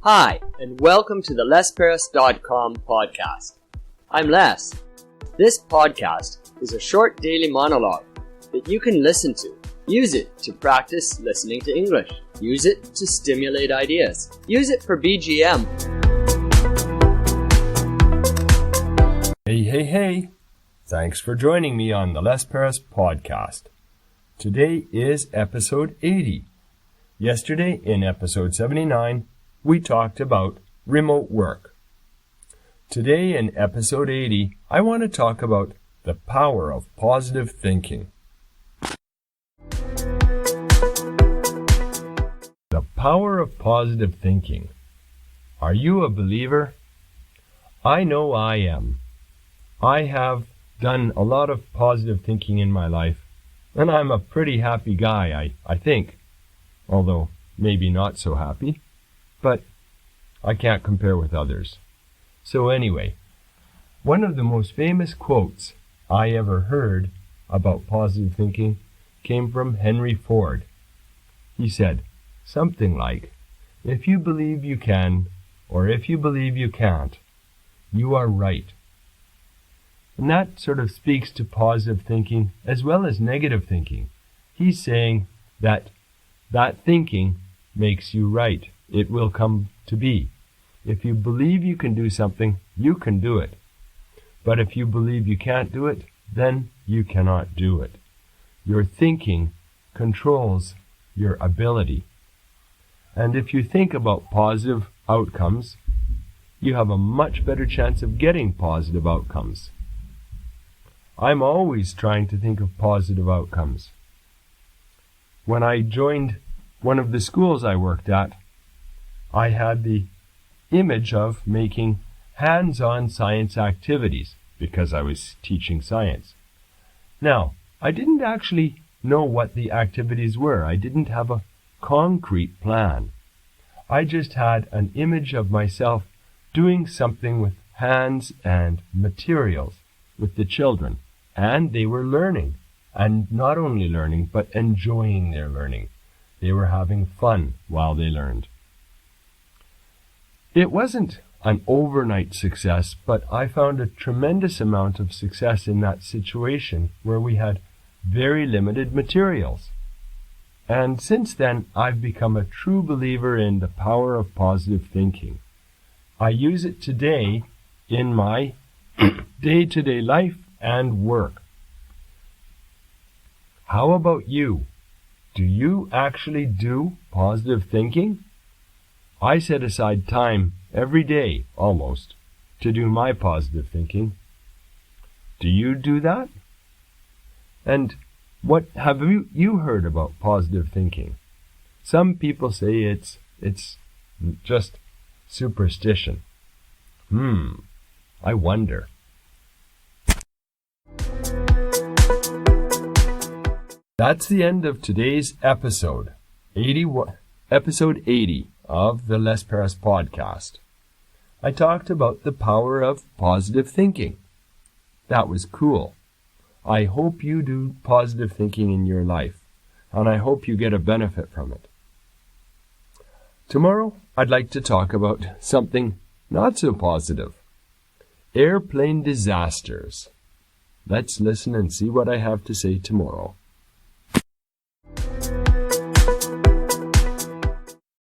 Hi, and welcome to the LesParis.com podcast. I'm Les. This podcast is a short daily monologue that you can listen to. Use it to practice listening to English. Use it to stimulate ideas. Use it for BGM. Hey. Thanks for joining me on the Les Paris podcast. Today is episode 80. Yesterday, in episode 79, we talked about remote work. Today, in episode 80, I want to talk about the power of positive thinking. The power of positive thinking. Are you a believer? I know I am. I have done a lot of positive thinking in my life, and I'm a pretty happy guy, I think. Although, maybe not so happy, but I can't compare with others. So anyway, one of the most famous quotes I ever heard about positive thinking came from Henry Ford. He said something like, "If you believe you can, or if you believe you can't, you are right." And that sort of speaks to positive thinking as well as negative thinking. He's saying that thinking makes you right. It will come to be. If you believe you can do something, you can do it. But if you believe you can't do it, then you cannot do it. Your thinking controls your ability. And if you think about positive outcomes, you have a much better chance of getting positive outcomes. I'm always trying to think of positive outcomes. When I joined one of the schools I worked at, I had the image of making hands-on science activities because I was teaching science. Now, I didn't actually know what the activities were. I didn't have a concrete plan. I just had an image of myself doing something with hands and materials with the children. And they were learning, and not only learning, but enjoying their learning. They were having fun while they learned. It wasn't an overnight success, but I found a tremendous amount of success in that situation where we had very limited materials. And since then, I've become a true believer in the power of positive thinking. I use it today in my day-to-day life and work. How about you? Do you actually do positive thinking? I set aside time every day, almost, to do my positive thinking. Do you do that? And what have you heard about positive thinking? Some people say it's just superstition. I wonder. That's the end of today's episode 80 of the Les Paris podcast. I talked about the power of positive thinking. That was cool. I hope you do positive thinking in your life, and I hope you get a benefit from it. Tomorrow, I'd like to talk about something not so positive. Airplane disasters. Let's listen and see what I have to say tomorrow.